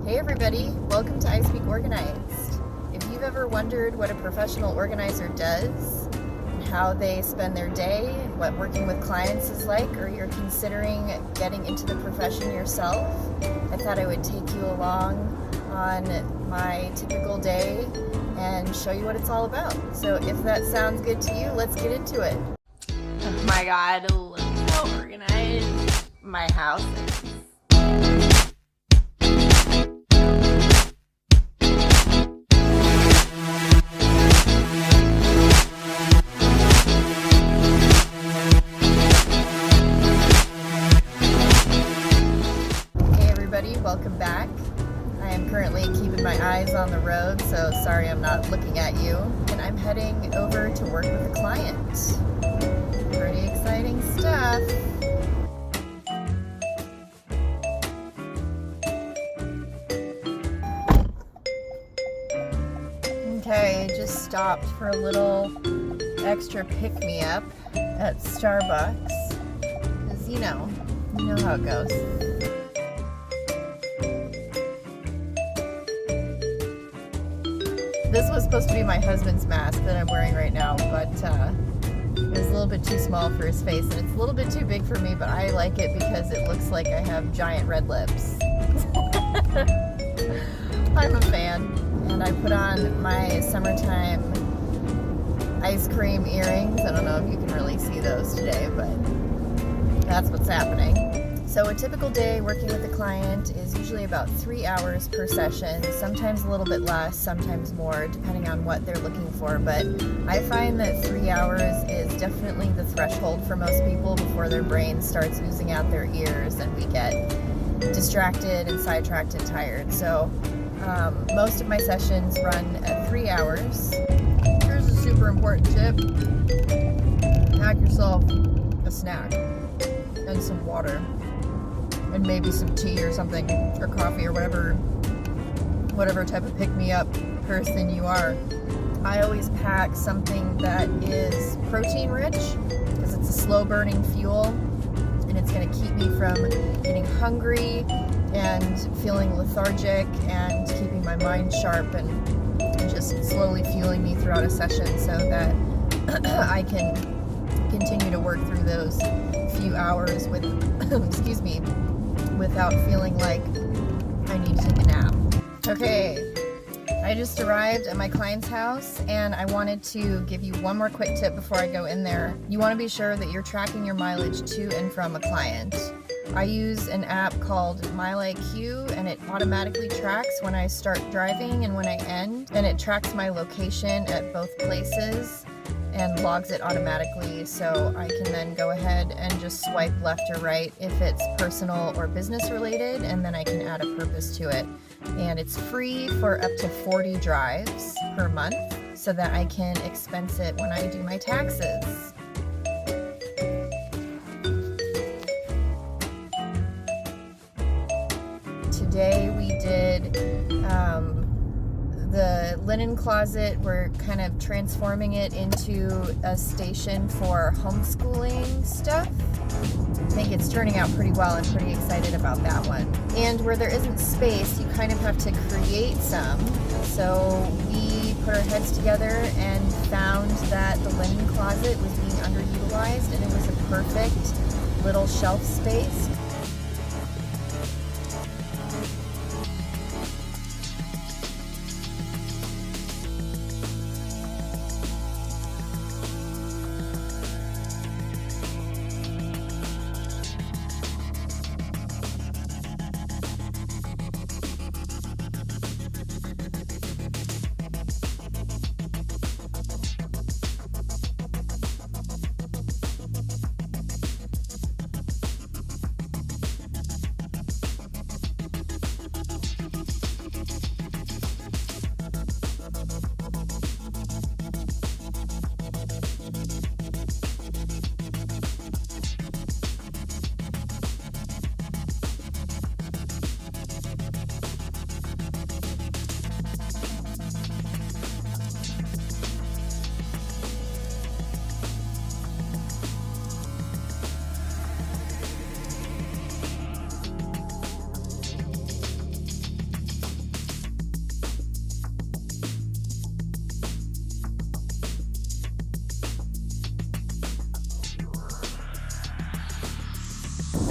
Hey everybody, welcome to I Speak Organized. If you've ever wondered what a professional organizer does, and how they spend their day, and what working with clients is like, or you're considering getting into the profession yourself, I thought I would take you along on my typical day and show you what it's all about. So if that sounds good to you, let's get into it. Oh my god, look how organized my house is. Welcome back. I am currently keeping my eyes on the road, so sorry I'm not looking at you. And I'm heading over to work with a client. Pretty exciting stuff. Okay, just stopped for a little extra pick-me-up at Starbucks. Because you know how it goes. This was supposed to be my husband's mask that I'm wearing right now, but it was a little bit too small for his face, and it's a little bit too big for me, but I like it because it looks like I have giant red lips. I'm a fan, and I put on my summertime ice cream earrings. I don't know if you can really see those today, but that's what's happening. So a typical day working with a client is usually about 3 hours per session, sometimes a little bit less, sometimes more, depending on what they're looking for. But I find that 3 hours is definitely the threshold for most people before their brain starts oozing out their ears and we get distracted and sidetracked and tired. So most of my sessions run at 3 hours. Here's a super important tip. Pack yourself a snack and some water. And maybe some tea or something, or coffee, or whatever type of pick-me-up person you are. I always pack something that is protein-rich, because it's a slow-burning fuel, and it's going to keep me from getting hungry and feeling lethargic and keeping my mind sharp and just slowly fueling me throughout a session so that I can continue to work through those few hours with, without feeling like I need to take a nap. Okay, I just arrived at my client's house and I wanted to give you one more quick tip before I go in there. You want to be sure that you're tracking your mileage to and from a client. I use an app called MileIQ, and it automatically tracks when I start driving and when I end, and it tracks my location at both places and logs it automatically, so I can then go ahead and just swipe left or right if it's personal or business related, and then I can add a purpose to it. And it's free for up to 40 drives per month so that I can expense it when I do my taxes. Today we did the linen closet. We're kind of transforming it into a station for homeschooling stuff. I think it's turning out pretty well. I'm pretty excited about that one. And where there isn't space, you kind of have to create some. So we put our heads together and found that the linen closet was being underutilized, and it was a perfect little shelf space.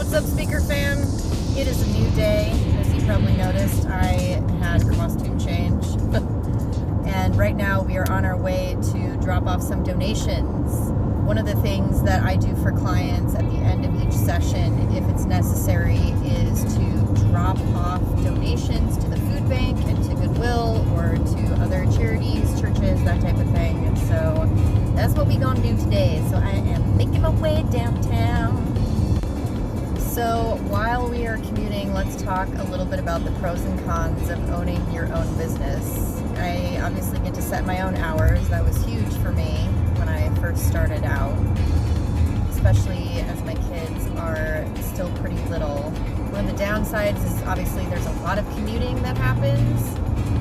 What's up, speaker fam? It is a new day. As you probably noticed, I had a costume change. And right now we are on our way to drop off some donations. One of the things that I do for clients at the end of each session, if it's necessary, is to drop off donations to the food bank and to Goodwill or to other charities, churches, that type of thing. And so that's what we're gonna do today. So I am making my way downtown. So while we are commuting, let's talk a little bit about the pros and cons of owning your own business. I obviously get to set my own hours. That was huge for me when I first started out, especially as my kids are still pretty little. One of the downsides is obviously there's a lot of commuting that happens.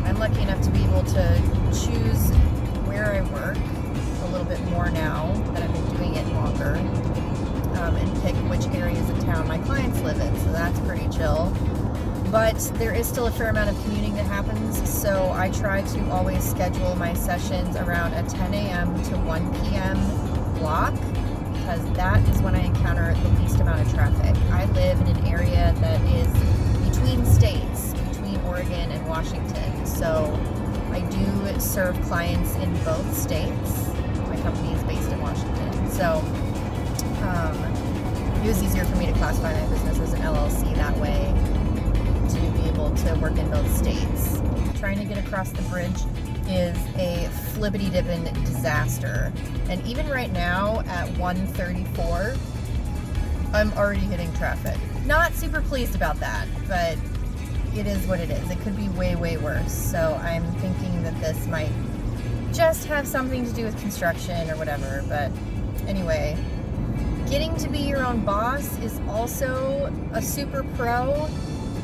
I'm lucky enough to be able to choose where I work a little bit more now that I've been doing it longer. And pick which areas of town my clients live in, so that's pretty chill. But there is still a fair amount of commuting that happens, so I try to always schedule my sessions around a 10 a.m. to 1 p.m. block, because that is when I encounter the least amount of traffic. I live in an area that is between states, between Oregon and Washington, so I do serve clients in both states. My company is based in Washington, so it was easier for me to classify my business as an LLC that way, to be able to work in both states. Trying to get across the bridge is a flippity-dippin' disaster. And even right now at 1:34, I'm already hitting traffic. Not super pleased about that, but it is what it is. It could be way, way worse. So I'm thinking that this might just have something to do with construction or whatever. But anyway, getting to be your own boss is also a super pro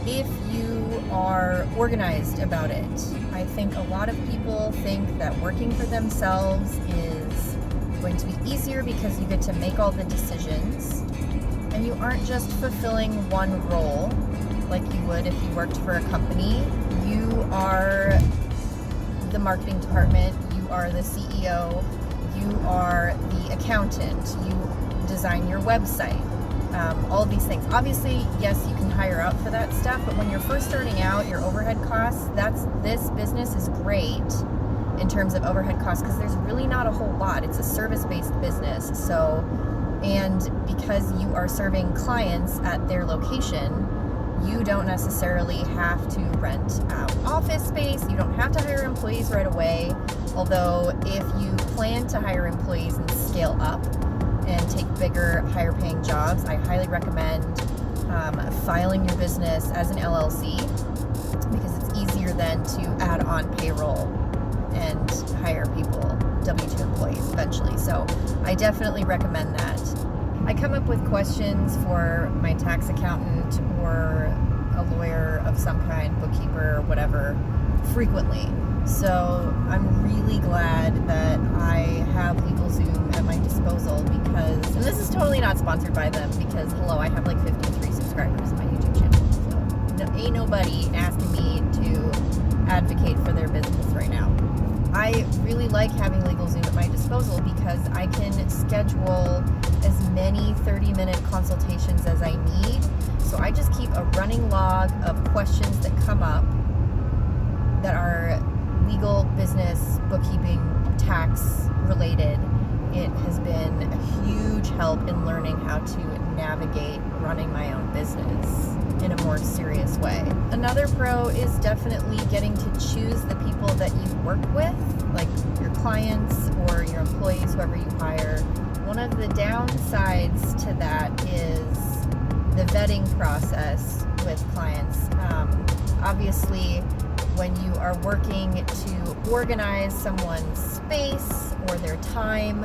if you are organized about it. I think a lot of people think that working for themselves is going to be easier because you get to make all the decisions and you aren't just fulfilling one role like you would if you worked for a company. You are the marketing department, you are the CEO, you are the accountant, you design your website, all of these things. Obviously, yes, you can hire out for that stuff, but when you're first starting out, your overhead costs, this business is great in terms of overhead costs because there's really not a whole lot. It's a service-based business, so, and because you are serving clients at their location, you don't necessarily have to rent out office space. You don't have to hire employees right away, although if you plan to hire employees and scale up and take bigger, higher paying jobs, I highly recommend filing your business as an LLC because it's easier then to add on payroll and hire people, W-2 employees eventually. So I definitely recommend that. I come up with questions for my tax accountant or a lawyer of some kind, bookkeeper or whatever, frequently. So I'm really glad that I have LegalZoom at my disposal because, and this is totally not sponsored by them because, hello, I have like 53 subscribers on my YouTube channel. So ain't nobody asking me to advocate for their business right now. I really like having LegalZoom at my disposal because I can schedule as many 30-minute consultations as I need. So I just keep a running log of questions that come up that are legal, business, bookkeeping, tax related. It has been a huge help in learning how to navigate running my own business in a more serious way. Another pro is definitely getting to choose the people that you work with, like your clients or your employees, whoever you hire. One of the downsides to that is the vetting process with clients. Obviously, when you are working to organize someone's space or their time,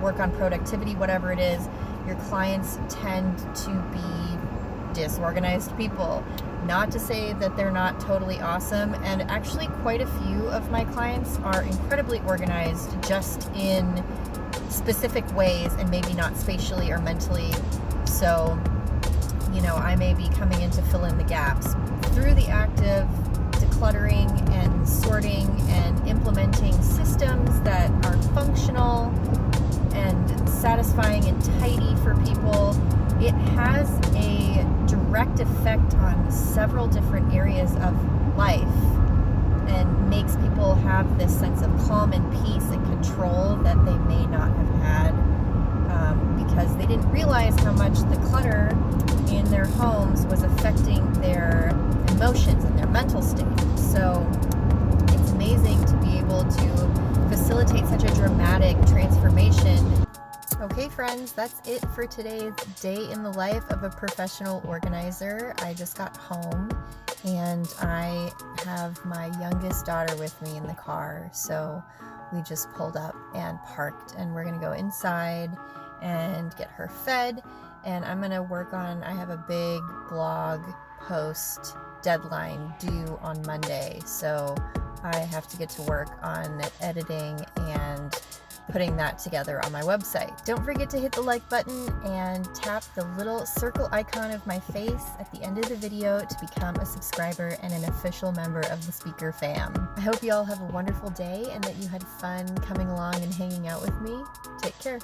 work on productivity, whatever it is, your clients tend to be disorganized people. Not to say that they're not totally awesome, and actually quite a few of my clients are incredibly organized just in specific ways and maybe not spatially or mentally. So, I may be coming in to fill in the gaps through the act of decluttering and sorting and implementing systems that are functional and satisfying and tidy for people. it has a direct effect on several different areas of life and makes people have this sense of calm and peace and control that they may not have had because they didn't realize how much the clutter in their homes was affecting their emotions and their mental state. So it's amazing to be able to facilitate such a dramatic transformation. Okay, friends, that's it for today's day in the life of a professional organizer. I just got home and I have my youngest daughter with me in the car, so we just pulled up and parked, and we're gonna go inside and get her fed, and I'm gonna work on, I have a big blog post deadline due on Monday, so I have to get to work on editing and putting that together on my website. Don't forget to hit the like button and tap the little circle icon of my face at the end of the video to become a subscriber and an official member of the Speaker fam. I hope you all have a wonderful day and that you had fun coming along and hanging out with me. Take care.